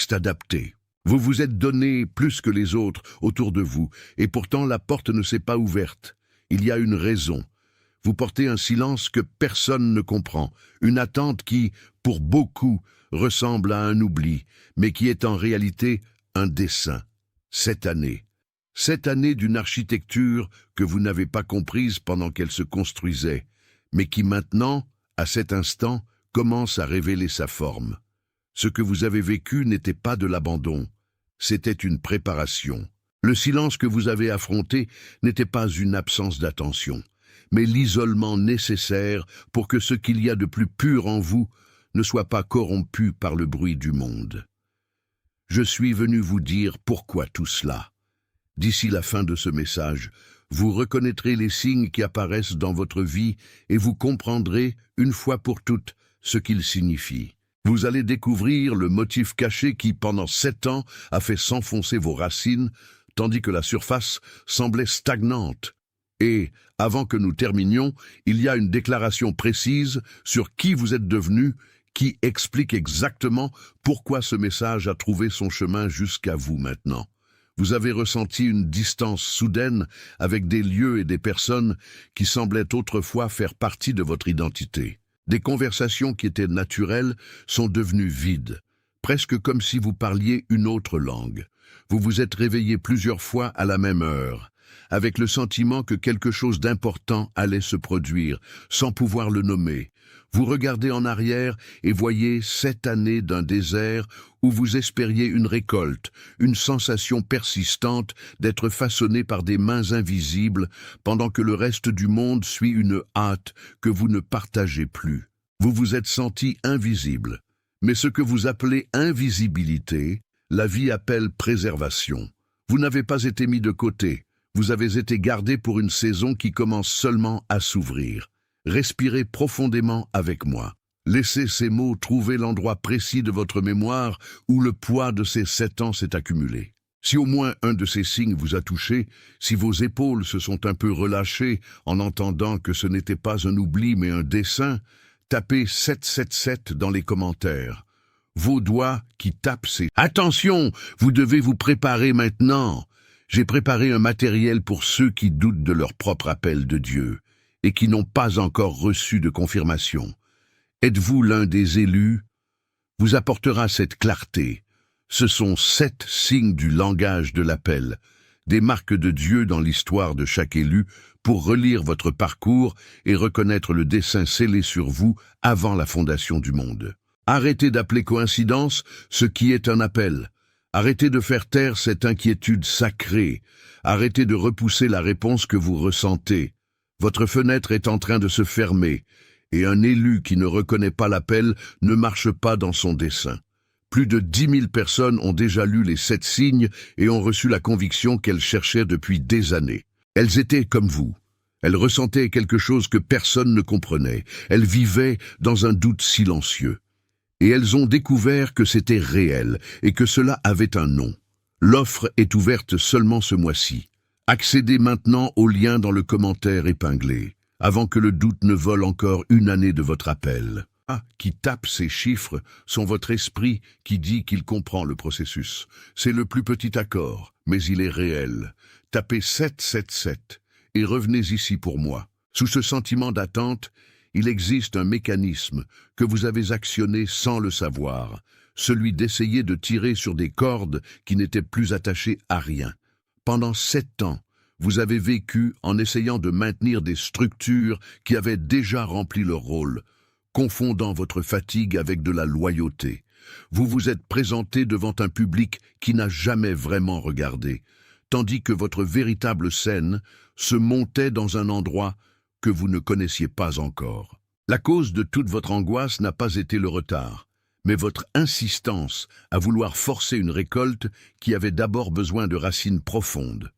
contexte adapté. Vous vous êtes donné plus que les autres autour de vous, et pourtant la porte ne s'est pas ouverte. Il y a une raison. Vous portez un silence que personne ne comprend, une attente qui, pour beaucoup, ressemble à un oubli, mais qui est en réalité un dessein. Cette année d'une architecture que vous n'avez pas comprise pendant qu'elle se construisait, mais qui maintenant, à cet instant, commence à révéler sa forme. Ce que vous avez vécu n'était pas de l'abandon, c'était une préparation. Le silence que vous avez affronté n'était pas une absence d'attention, mais l'isolement nécessaire pour que ce qu'il y a de plus pur en vous ne soit pas corrompu par le bruit du monde. Je suis venu vous dire pourquoi tout cela. D'ici la fin de ce message, vous reconnaîtrez les signes qui apparaissent dans votre vie et vous comprendrez, une fois pour toutes, ce qu'ils signifient. Vous allez découvrir le motif caché qui, pendant 7 ans, a fait s'enfoncer vos racines, tandis que la surface semblait stagnante. Et, avant que nous terminions, il y a une déclaration précise sur qui vous êtes devenu, qui explique exactement pourquoi ce message a trouvé son chemin jusqu'à vous maintenant. Vous avez ressenti une distance soudaine avec des lieux et des personnes qui semblaient autrefois faire partie de votre identité. Des conversations qui étaient naturelles sont devenues vides, presque comme si vous parliez une autre langue. Vous vous êtes réveillé plusieurs fois à la même heure, avec le sentiment que quelque chose d'important allait se produire, sans pouvoir le nommer. Vous regardez en arrière et voyez 7 années d'un désert où vous espériez une récolte, une sensation persistante d'être façonné par des mains invisibles pendant que le reste du monde suit une hâte que vous ne partagez plus. Vous vous êtes senti invisible, mais ce que vous appelez invisibilité, la vie appelle préservation. Vous n'avez pas été mis de côté, vous avez été gardé pour une saison qui commence seulement à s'ouvrir. Respirez profondément avec moi. Laissez ces mots trouver l'endroit précis de votre mémoire où le poids de ces 7 ans s'est accumulé. Si au moins un de ces signes vous a touché, si vos épaules se sont un peu relâchées en entendant que ce n'était pas un oubli mais un dessein, tapez 777 dans les commentaires. Vos doigts qui tapent ces... Attention, vous devez vous préparer maintenant. J'ai préparé un matériel pour ceux qui doutent de leur propre appel de Dieu et qui n'ont pas encore reçu de confirmation. Êtes-vous l'un des élus? Vous apportera cette clarté. Ce sont 7 signes du langage de l'appel, des marques de Dieu dans l'histoire de chaque élu pour relire votre parcours et reconnaître le dessein scellé sur vous avant la fondation du monde. Arrêtez d'appeler coïncidence ce qui est un appel. Arrêtez de faire taire cette inquiétude sacrée. Arrêtez de repousser la réponse que vous ressentez. Votre fenêtre est en train de se fermer, et un élu qui ne reconnaît pas l'appel ne marche pas dans son dessein. Plus de 10 000 personnes ont déjà lu les 7 signes et ont reçu la conviction qu'elles cherchaient depuis des années. Elles étaient comme vous. Elles ressentaient quelque chose que personne ne comprenait. Elles vivaient dans un doute silencieux. Et elles ont découvert que c'était réel et que cela avait un nom. L'offre est ouverte seulement ce mois-ci. Accédez maintenant au lien dans le commentaire épinglé, avant que le doute ne vole encore une année de votre appel. Qui tape ces chiffres sont votre esprit qui dit qu'il comprend le processus. C'est le plus petit accord, mais il est réel. Tapez 777 et revenez ici pour moi. Sous ce sentiment d'attente, il existe un mécanisme que vous avez actionné sans le savoir, celui d'essayer de tirer sur des cordes qui n'étaient plus attachées à rien. Pendant 7 ans, vous avez vécu en essayant de maintenir des structures qui avaient déjà rempli leur rôle, confondant votre fatigue avec de la loyauté. Vous vous êtes présenté devant un public qui n'a jamais vraiment regardé, tandis que votre véritable scène se montait dans un endroit que vous ne connaissiez pas encore. La cause de toute votre angoisse n'a pas été le retard, mais votre insistance à vouloir forcer une récolte qui avait d'abord besoin de racines profondes.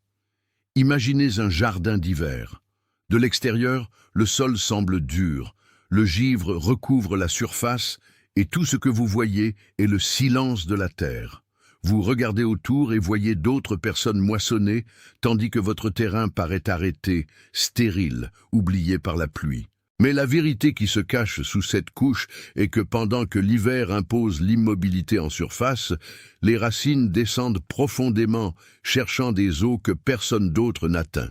Imaginez un jardin d'hiver. De l'extérieur, le sol semble dur, le givre recouvre la surface et tout ce que vous voyez est le silence de la terre. Vous regardez autour et voyez d'autres personnes moissonner, tandis que votre terrain paraît arrêté, stérile, oublié par la pluie. Mais la vérité qui se cache sous cette couche est que pendant que l'hiver impose l'immobilité en surface, les racines descendent profondément, cherchant des eaux que personne d'autre n'atteint.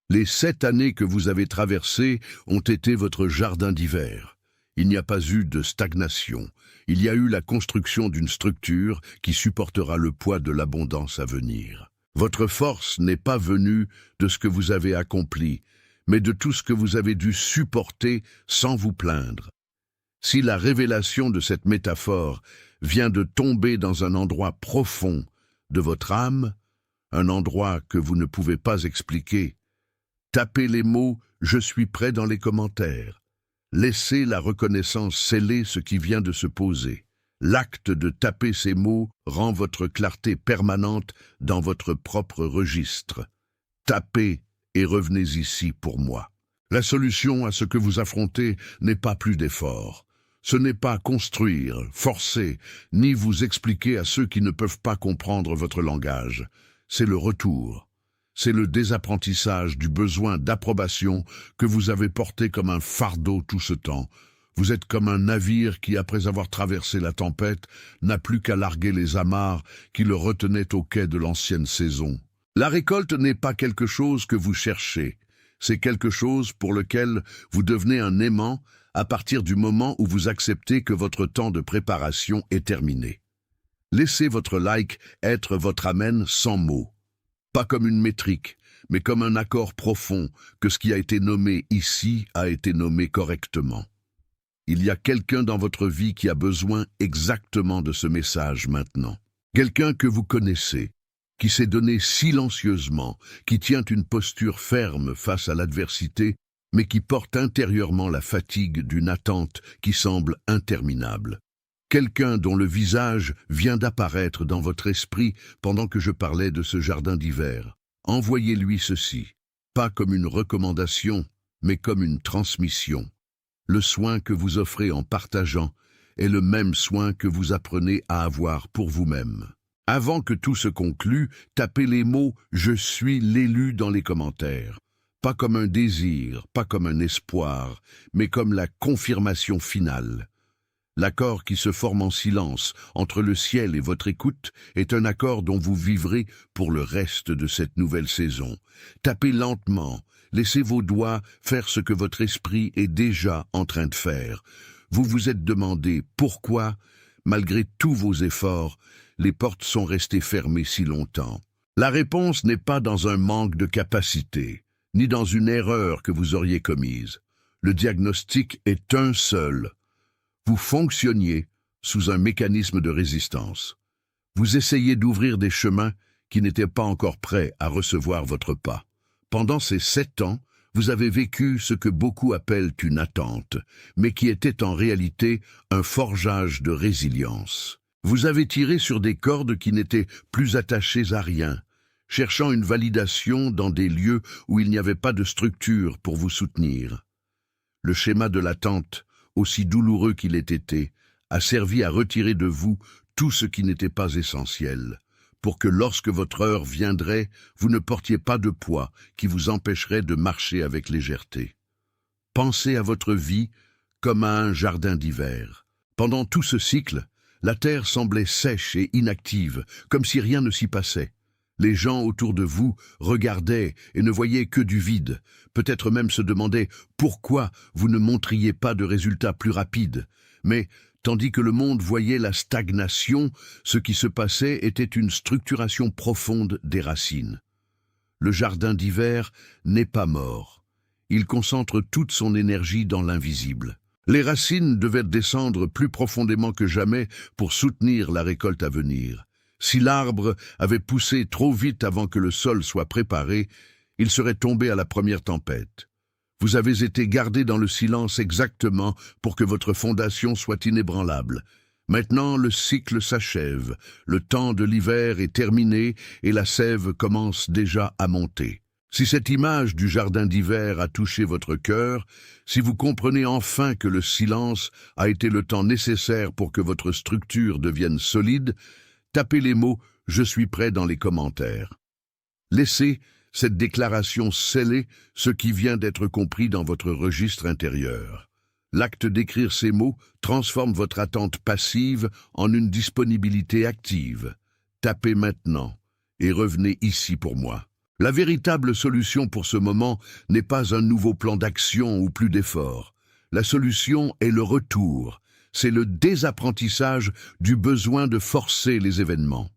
Les 7 années que vous avez traversées ont été votre jardin d'hiver. Il n'y a pas eu de stagnation. Il y a eu la construction d'une structure qui supportera le poids de l'abondance à venir. Votre force n'est pas venue de ce que vous avez accompli, mais de tout ce que vous avez dû supporter sans vous plaindre. Si la révélation de cette métaphore vient de tomber dans un endroit profond de votre âme, un endroit que vous ne pouvez pas expliquer, tapez les mots « Je suis prêt » dans les commentaires. Laissez la reconnaissance sceller ce qui vient de se poser. L'acte de taper ces mots rend votre clarté permanente dans votre propre registre. Tapez et revenez ici pour moi. La solution à ce que vous affrontez n'est pas plus d'efforts. Ce n'est pas construire, forcer, ni vous expliquer à ceux qui ne peuvent pas comprendre votre langage. C'est le retour. C'est le désapprentissage du besoin d'approbation que vous avez porté comme un fardeau tout ce temps. Vous êtes comme un navire qui, après avoir traversé la tempête, n'a plus qu'à larguer les amarres qui le retenaient au quai de l'ancienne saison. La récolte n'est pas quelque chose que vous cherchez, c'est quelque chose pour lequel vous devenez un aimant à partir du moment où vous acceptez que votre temps de préparation est terminé. Laissez votre like être votre amen sans mots, pas comme une métrique, mais comme un accord profond que ce qui a été nommé ici a été nommé correctement. Il y a quelqu'un dans votre vie qui a besoin exactement de ce message maintenant. Quelqu'un que vous connaissez, qui s'est donné silencieusement, qui tient une posture ferme face à l'adversité, mais qui porte intérieurement la fatigue d'une attente qui semble interminable. Quelqu'un dont le visage vient d'apparaître dans votre esprit pendant que je parlais de ce jardin d'hiver. Envoyez-lui ceci, pas comme une recommandation, mais comme une transmission. Le soin que vous offrez en partageant est le même soin que vous apprenez à avoir pour vous-même. Avant que tout se conclue, tapez les mots « Je suis l'élu » dans les commentaires. Pas comme un désir, pas comme un espoir, mais comme la confirmation finale. L'accord qui se forme en silence entre le ciel et votre écoute est un accord dont vous vivrez pour le reste de cette nouvelle saison. Tapez lentement, laissez vos doigts faire ce que votre esprit est déjà en train de faire. Vous vous êtes demandé pourquoi, malgré tous vos efforts, les portes sont restées fermées si longtemps. La réponse n'est pas dans un manque de capacité, ni dans une erreur que vous auriez commise. Le diagnostic est un seul. Vous fonctionniez sous un mécanisme de résistance. Vous essayez d'ouvrir des chemins qui n'étaient pas encore prêts à recevoir votre pas. Pendant ces 7 ans, vous avez vécu ce que beaucoup appellent une attente, mais qui était en réalité un forgeage de résilience. Vous avez tiré sur des cordes qui n'étaient plus attachées à rien, cherchant une validation dans des lieux où il n'y avait pas de structure pour vous soutenir. Le schéma de l'attente, aussi douloureux qu'il ait été, a servi à retirer de vous tout ce qui n'était pas essentiel, pour que lorsque votre heure viendrait, vous ne portiez pas de poids qui vous empêcherait de marcher avec légèreté. Pensez à votre vie comme à un jardin d'hiver. Pendant tout ce cycle, la terre semblait sèche et inactive, comme si rien ne s'y passait. Les gens autour de vous regardaient et ne voyaient que du vide, peut-être même se demandaient pourquoi vous ne montriez pas de résultats plus rapides. Mais, tandis que le monde voyait la stagnation, ce qui se passait était une structuration profonde des racines. Le jardin d'hiver n'est pas mort. Il concentre toute son énergie dans l'invisible. Les racines devaient descendre plus profondément que jamais pour soutenir la récolte à venir. Si l'arbre avait poussé trop vite avant que le sol soit préparé, il serait tombé à la première tempête. Vous avez été gardé dans le silence exactement pour que votre fondation soit inébranlable. Maintenant, le cycle s'achève, le temps de l'hiver est terminé et la sève commence déjà à monter. Si cette image du jardin d'hiver a touché votre cœur, si vous comprenez enfin que le silence a été le temps nécessaire pour que votre structure devienne solide, tapez les mots « Je suis prêt » dans les commentaires. Laissez Cette déclaration scellait ce qui vient d'être compris dans votre registre intérieur. L'acte d'écrire ces mots transforme votre attente passive en une disponibilité active. Tapez maintenant et revenez ici pour moi. La véritable solution pour ce moment n'est pas un nouveau plan d'action ou plus d'efforts. La solution est le retour. C'est le désapprentissage du besoin de forcer les événements.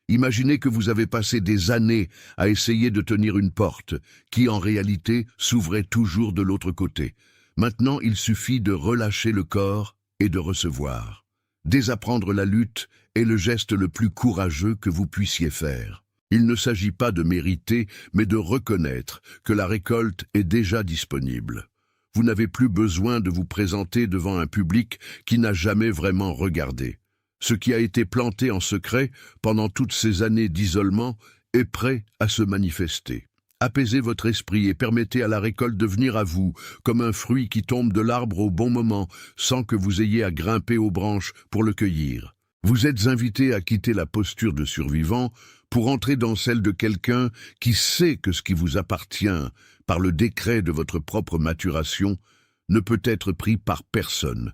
Imaginez que vous avez passé des années à essayer de tenir une porte qui, en réalité, s'ouvrait toujours de l'autre côté. Maintenant, il suffit de relâcher le corps et de recevoir. Désapprendre la lutte est le geste le plus courageux que vous puissiez faire. Il ne s'agit pas de mériter, mais de reconnaître que la récolte est déjà disponible. Vous n'avez plus besoin de vous présenter devant un public qui n'a jamais vraiment regardé. Ce qui a été planté en secret pendant toutes ces années d'isolement est prêt à se manifester. Apaisez votre esprit et permettez à la récolte de venir à vous, comme un fruit qui tombe de l'arbre au bon moment, sans que vous ayez à grimper aux branches pour le cueillir. Vous êtes invité à quitter la posture de survivant pour entrer dans celle de quelqu'un qui sait que ce qui vous appartient, par le décret de votre propre maturation, ne peut être pris par personne.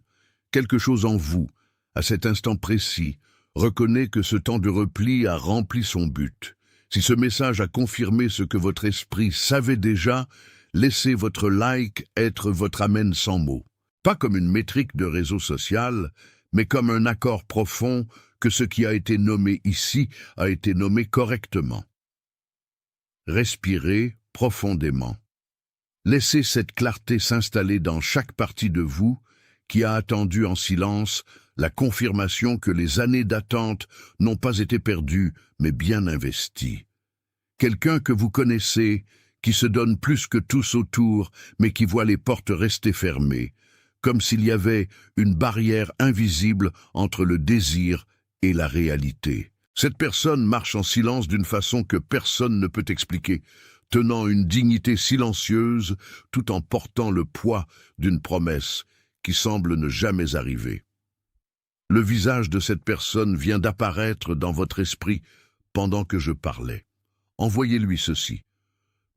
Quelque chose en vous, à cet instant précis, reconnaît que ce temps de repli a rempli son but. Si ce message a confirmé ce que votre esprit savait déjà, laissez votre like être votre amen sans mots. Pas comme une métrique de réseau social, mais comme un accord profond que ce qui a été nommé ici a été nommé correctement. Respirez profondément. Laissez cette clarté s'installer dans chaque partie de vous qui a attendu en silence la confirmation que les années d'attente n'ont pas été perdues, mais bien investies. Quelqu'un que vous connaissez, qui se donne plus que tous autour, mais qui voit les portes rester fermées, comme s'il y avait une barrière invisible entre le désir et la réalité. Cette personne marche en silence d'une façon que personne ne peut expliquer, tenant une dignité silencieuse tout en portant le poids d'une promesse qui semble ne jamais arriver. Le visage de cette personne vient d'apparaître dans votre esprit pendant que je parlais. Envoyez-lui ceci.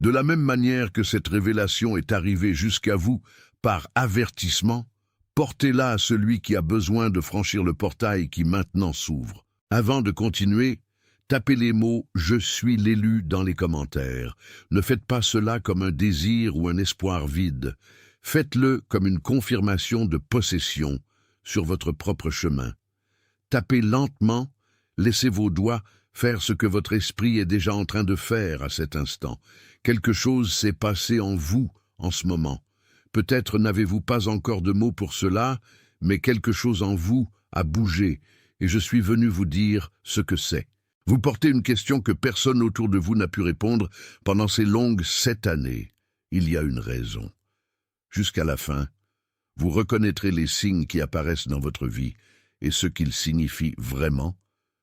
De la même manière que cette révélation est arrivée jusqu'à vous par avertissement, portez-la à celui qui a besoin de franchir le portail qui maintenant s'ouvre. Avant de continuer, tapez les mots « Je suis l'élu » dans les commentaires. Ne faites pas cela comme un désir ou un espoir vide. Faites-le comme une confirmation de possession sur votre propre chemin. Tapez lentement, laissez vos doigts faire ce que votre esprit est déjà en train de faire à cet instant. Quelque chose s'est passé en vous en ce moment. Peut-être n'avez-vous pas encore de mots pour cela, mais quelque chose en vous a bougé, et je suis venu vous dire ce que c'est. Vous portez une question que personne autour de vous n'a pu répondre pendant ces longues 7 années. Il y a une raison. Jusqu'à la fin, vous reconnaîtrez les signes qui apparaissent dans votre vie et ce qu'ils signifient vraiment.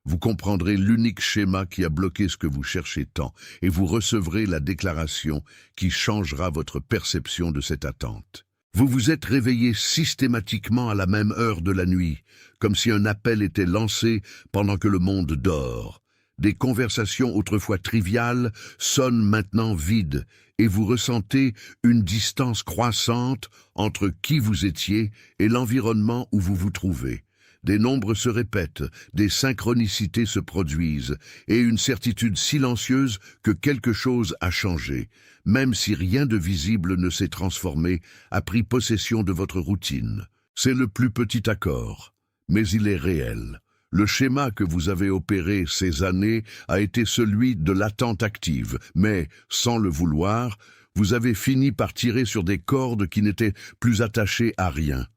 Vous comprendrez l'unique schéma qui a bloqué ce que vous cherchez tant, et vous recevrez la déclaration qui changera votre perception de cette attente. Vous vous êtes réveillé systématiquement à la même heure de la nuit, comme si un appel était lancé pendant que le monde dort. Des conversations autrefois triviales sonnent maintenant vides, et vous ressentez une distance croissante entre qui vous étiez et l'environnement où vous vous trouvez. Des nombres se répètent, des synchronicités se produisent, et une certitude silencieuse que quelque chose a changé, même si rien de visible ne s'est transformé, a pris possession de votre routine. C'est le plus petit accord, mais il est réel. Le schéma que vous avez opéré ces années a été celui de l'attente active, mais, sans le vouloir, vous avez fini par tirer sur des cordes qui n'étaient plus attachées à rien.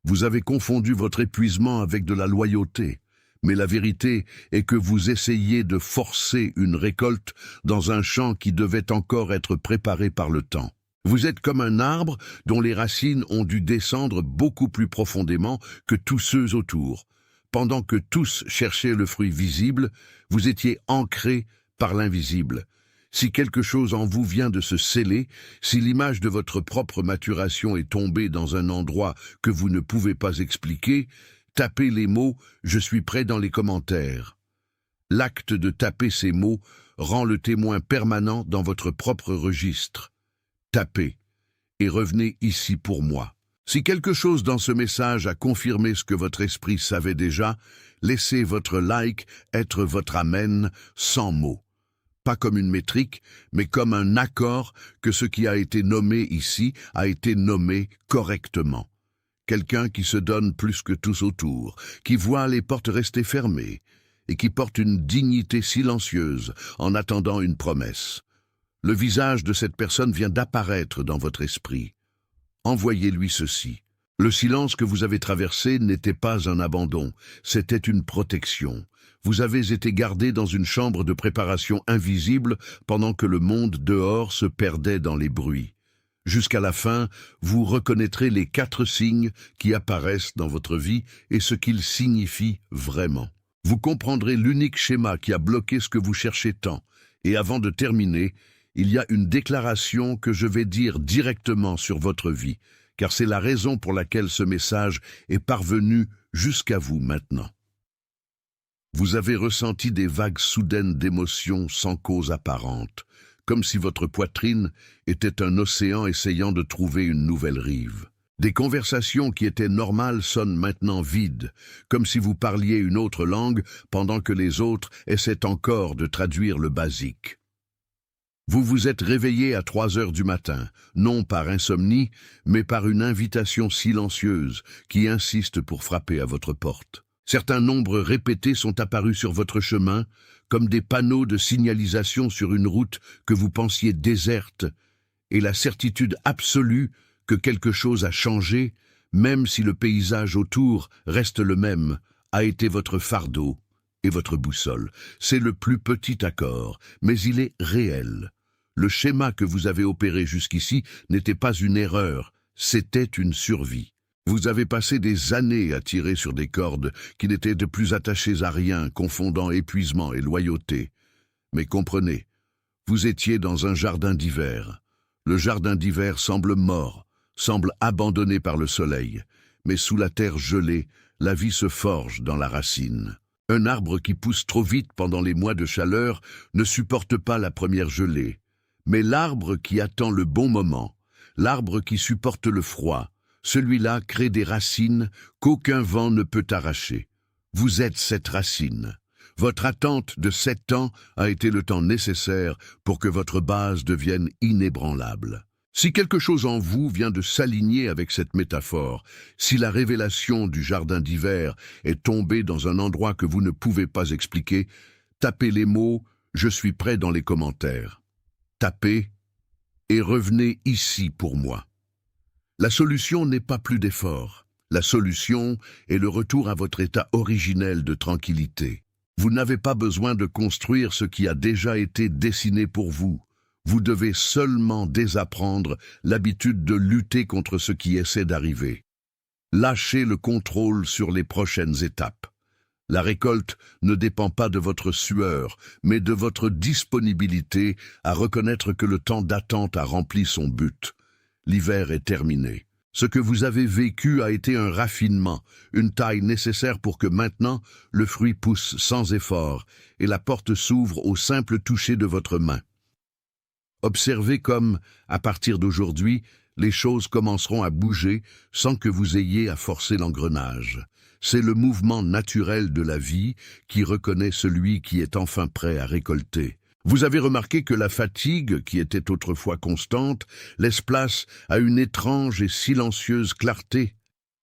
Vous avez confondu votre épuisement avec de la loyauté, mais la vérité est que vous essayez de forcer une récolte dans un champ qui devait encore être préparé par le temps. Vous êtes comme un arbre dont les racines ont dû descendre beaucoup plus profondément que tous ceux autour. Pendant que tous cherchaient le fruit visible, vous étiez ancré par l'invisible. Si quelque chose en vous vient de se sceller, si l'image de votre propre maturation est tombée dans un endroit que vous ne pouvez pas expliquer, tapez les mots « Je suis prêt » dans les commentaires. L'acte de taper ces mots rend le témoin permanent dans votre propre registre. Tapez et revenez ici pour moi. Si quelque chose dans ce message a confirmé ce que votre esprit savait déjà, laissez votre like être votre amen sans mots. Pas comme une métrique, mais comme un accord que ce qui a été nommé ici a été nommé correctement. Quelqu'un qui se donne plus que tous autour, qui voit les portes rester fermées et qui porte une dignité silencieuse en attendant une promesse. Le visage de cette personne vient d'apparaître dans votre esprit. Envoyez-lui ceci. Le silence que vous avez traversé n'était pas un abandon, c'était une protection. Vous avez été gardé dans une chambre de préparation invisible pendant que le monde dehors se perdait dans les bruits. Jusqu'à la fin, vous reconnaîtrez les 4 signes qui apparaissent dans votre vie et ce qu'ils signifient vraiment. Vous comprendrez l'unique schéma qui a bloqué ce que vous cherchez tant. Et avant de terminer, il y a une déclaration que je vais dire directement sur votre vie, car c'est la raison pour laquelle ce message est parvenu jusqu'à vous maintenant. Vous avez ressenti des vagues soudaines d'émotions sans cause apparente, comme si votre poitrine était un océan essayant de trouver une nouvelle rive. Des conversations qui étaient normales sonnent maintenant vides, comme si vous parliez une autre langue pendant que les autres essaient encore de traduire le basique. Vous vous êtes réveillé à 3 heures du matin, non par insomnie, mais par une invitation silencieuse qui insiste pour frapper à votre porte. Certains nombres répétés sont apparus sur votre chemin, comme des panneaux de signalisation sur une route que vous pensiez déserte, et la certitude absolue que quelque chose a changé, même si le paysage autour reste le même, a été votre fardeau et votre boussole. C'est le plus petit accord, mais il est réel. Le schéma que vous avez opéré jusqu'ici n'était pas une erreur, c'était une survie. Vous avez passé des années à tirer sur des cordes qui n'étaient de plus attachées à rien, confondant épuisement et loyauté. Mais comprenez, vous étiez dans un jardin d'hiver. Le jardin d'hiver semble mort, semble abandonné par le soleil, mais sous la terre gelée, la vie se forge dans la racine. Un arbre qui pousse trop vite pendant les mois de chaleur ne supporte pas la première gelée. Mais l'arbre qui attend le bon moment, l'arbre qui supporte le froid, celui-là crée des racines qu'aucun vent ne peut arracher. Vous êtes cette racine. Votre attente de 7 ans a été le temps nécessaire pour que votre base devienne inébranlable. Si quelque chose en vous vient de s'aligner avec cette métaphore, si la révélation du jardin d'hiver est tombée dans un endroit que vous ne pouvez pas expliquer, tapez les mots « Je suis prêt » dans les commentaires. Tapez et revenez ici pour moi. La solution n'est pas plus d'effort. La solution est le retour à votre état originel de tranquillité. Vous n'avez pas besoin de construire ce qui a déjà été dessiné pour vous. Vous devez seulement désapprendre l'habitude de lutter contre ce qui essaie d'arriver. Lâchez le contrôle sur les prochaines étapes. La récolte ne dépend pas de votre sueur, mais de votre disponibilité à reconnaître que le temps d'attente a rempli son but. L'hiver est terminé. Ce que vous avez vécu a été un raffinement, une taille nécessaire pour que maintenant le fruit pousse sans effort et la porte s'ouvre au simple toucher de votre main. Observez comme, à partir d'aujourd'hui, les choses commenceront à bouger sans que vous ayez à forcer l'engrenage. C'est le mouvement naturel de la vie qui reconnaît celui qui est enfin prêt à récolter. Vous avez remarqué que la fatigue, qui était autrefois constante, laisse place à une étrange et silencieuse clarté.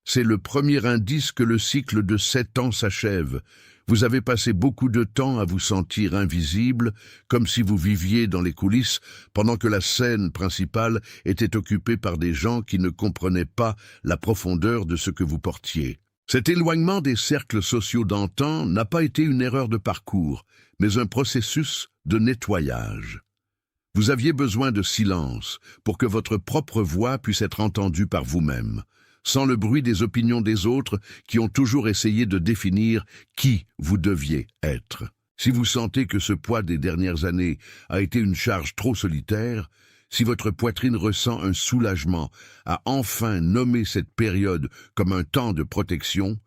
C'est le premier indice que le cycle de 7 ans s'achève. Vous avez passé beaucoup de temps à vous sentir invisible, comme si vous viviez dans les coulisses, pendant que la scène principale était occupée par des gens qui ne comprenaient pas la profondeur de ce que vous portiez. Cet éloignement des cercles sociaux d'antan n'a pas été une erreur de parcours, mais un processus de nettoyage. Vous aviez besoin de silence pour que votre propre voix puisse être entendue par vous-même, sans le bruit des opinions des autres qui ont toujours essayé de définir qui vous deviez être. Si vous sentez que ce poids des dernières années a été une charge trop solitaire, si votre poitrine ressent un soulagement à enfin nommer cette période comme un temps de protection,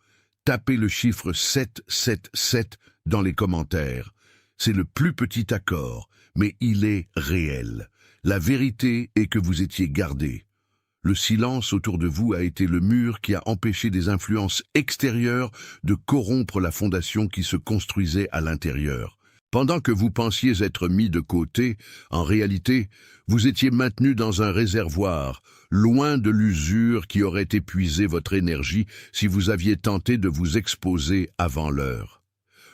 tapez le chiffre 777 dans les commentaires. C'est le plus petit accord, mais il est réel. La vérité est que vous étiez gardé. Le silence autour de vous a été le mur qui a empêché des influences extérieures de corrompre la fondation qui se construisait à l'intérieur. Pendant que vous pensiez être mis de côté, en réalité, vous étiez maintenu dans un réservoir, loin de l'usure qui aurait épuisé votre énergie si vous aviez tenté de vous exposer avant l'heure.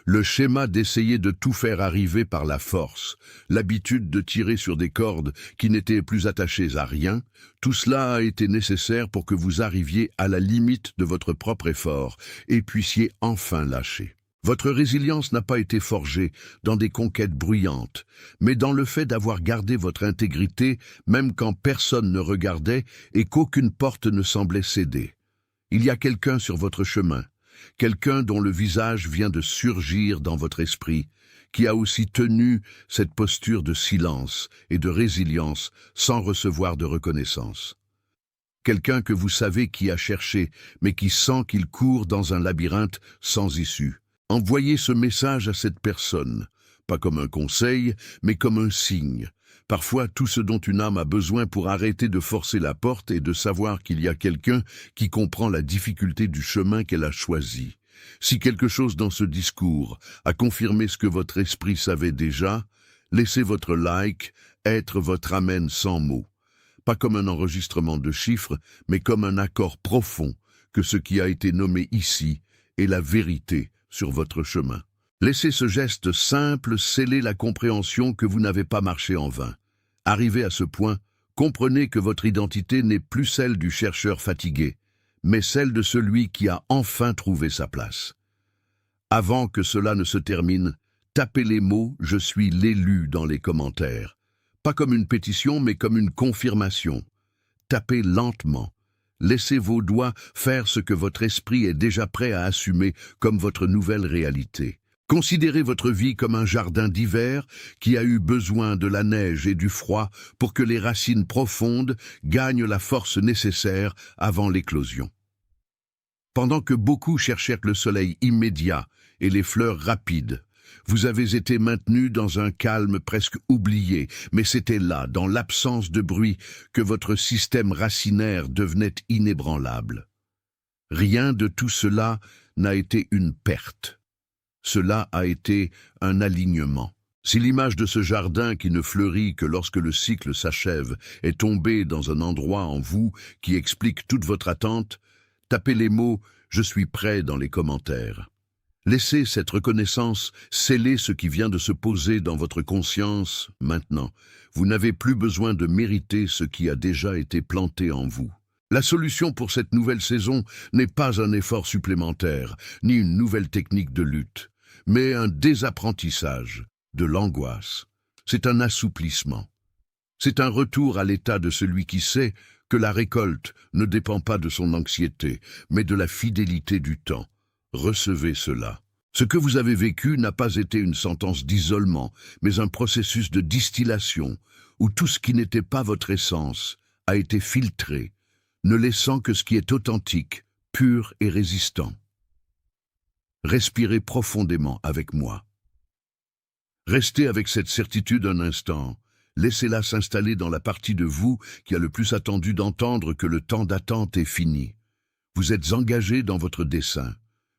Le schéma d'essayer de tout faire arriver par la force, l'habitude de tirer sur des cordes qui n'étaient plus attachées à rien, tout cela a été nécessaire pour que vous arriviez à la limite de votre propre effort et puissiez enfin lâcher. Votre résilience n'a pas été forgée dans des conquêtes bruyantes, mais dans le fait d'avoir gardé votre intégrité même quand personne ne regardait et qu'aucune porte ne semblait céder. Il y a quelqu'un sur votre chemin, quelqu'un dont le visage vient de surgir dans votre esprit, qui a aussi tenu cette posture de silence et de résilience sans recevoir de reconnaissance. Quelqu'un que vous savez qui a cherché, mais qui sent qu'il court dans un labyrinthe sans issue. Envoyez ce message à cette personne, pas comme un conseil, mais comme un signe. Parfois, tout ce dont une âme a besoin pour arrêter de forcer la porte est de savoir qu'il y a quelqu'un qui comprend la difficulté du chemin qu'elle a choisi. Si quelque chose dans ce discours a confirmé ce que votre esprit savait déjà, laissez votre like être votre amen sans mots. Pas comme un enregistrement de chiffres, mais comme un accord profond que ce qui a été nommé ici est la vérité sur votre chemin. Laissez ce geste simple sceller la compréhension que vous n'avez pas marché en vain. Arrivé à ce point, comprenez que votre identité n'est plus celle du chercheur fatigué, mais celle de celui qui a enfin trouvé sa place. Avant que cela ne se termine, tapez les mots « Je suis l'élu » dans les commentaires. Pas comme une pétition, mais comme une confirmation. Tapez lentement. Laissez vos doigts faire ce que votre esprit est déjà prêt à assumer comme votre nouvelle réalité. Considérez votre vie comme un jardin d'hiver qui a eu besoin de la neige et du froid pour que les racines profondes gagnent la force nécessaire avant l'éclosion. Pendant que beaucoup cherchèrent le soleil immédiat et les fleurs rapides, vous avez été maintenu dans un calme presque oublié, mais c'était là, dans l'absence de bruit, que votre système racinaire devenait inébranlable. Rien de tout cela n'a été une perte. Cela a été un alignement. Si l'image de ce jardin qui ne fleurit que lorsque le cycle s'achève est tombée dans un endroit en vous qui explique toute votre attente, tapez les mots « Je suis prêt » dans les commentaires. Laissez cette reconnaissance sceller ce qui vient de se poser dans votre conscience maintenant. Vous n'avez plus besoin de mériter ce qui a déjà été planté en vous. La solution pour cette nouvelle saison n'est pas un effort supplémentaire, ni une nouvelle technique de lutte, mais un désapprentissage de l'angoisse. C'est un assouplissement. C'est un retour à l'état de celui qui sait que la récolte ne dépend pas de son anxiété, mais de la fidélité du temps. Recevez cela. Ce que vous avez vécu n'a pas été une sentence d'isolement, mais un processus de distillation, où tout ce qui n'était pas votre essence a été filtré, ne laissant que ce qui est authentique, pur et résistant. Respirez profondément avec moi. Restez avec cette certitude un instant. Laissez-la s'installer dans la partie de vous qui a le plus attendu d'entendre que le temps d'attente est fini. Vous êtes engagé dans votre dessein.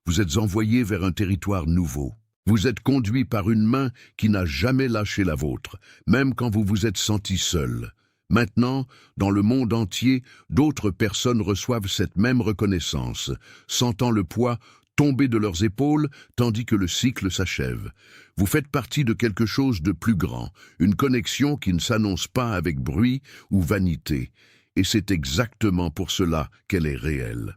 Vous êtes envoyé vers un territoire nouveau. Vous êtes conduit par une main qui n'a jamais lâché la vôtre, même quand vous vous êtes senti seul. Maintenant, dans le monde entier, d'autres personnes reçoivent cette même reconnaissance, sentant le poids tomber de leurs épaules tandis que le cycle s'achève. Vous faites partie de quelque chose de plus grand, une connexion qui ne s'annonce pas avec bruit ou vanité, et c'est exactement pour cela qu'elle est réelle.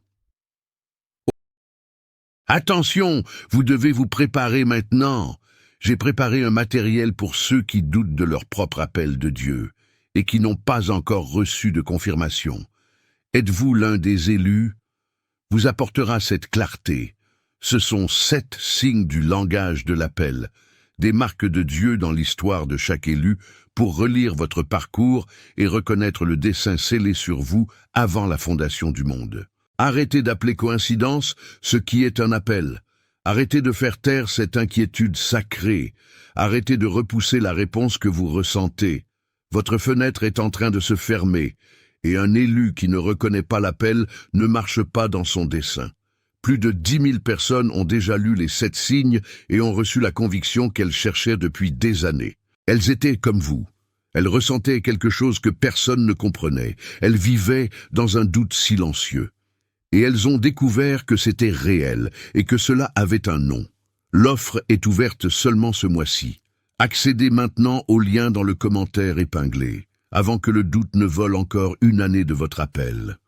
Attention, vous devez vous préparer maintenant. J'ai préparé un matériel pour ceux qui doutent de leur propre appel de Dieu et qui n'ont pas encore reçu de confirmation. Êtes-vous l'un des élus? Vous apportera cette clarté. Ce sont 7 signes du langage de l'appel, des marques de Dieu dans l'histoire de chaque élu pour relire votre parcours et reconnaître le dessein scellé sur vous avant la fondation du monde. Arrêtez d'appeler coïncidence ce qui est un appel. Arrêtez de faire taire cette inquiétude sacrée. Arrêtez de repousser la réponse que vous ressentez. Votre fenêtre est en train de se fermer, et un élu qui ne reconnaît pas l'appel ne marche pas dans son dessein. Plus de 10 000 personnes ont déjà lu les 7 signes et ont reçu la conviction qu'elles cherchaient depuis des années. Elles étaient comme vous. Elles ressentaient quelque chose que personne ne comprenait. Elles vivaient dans un doute silencieux. Et elles ont découvert que c'était réel et que cela avait un nom. L'offre est ouverte seulement ce mois-ci. Accédez maintenant au lien dans le commentaire épinglé, avant que le doute ne vole encore une année de votre appel.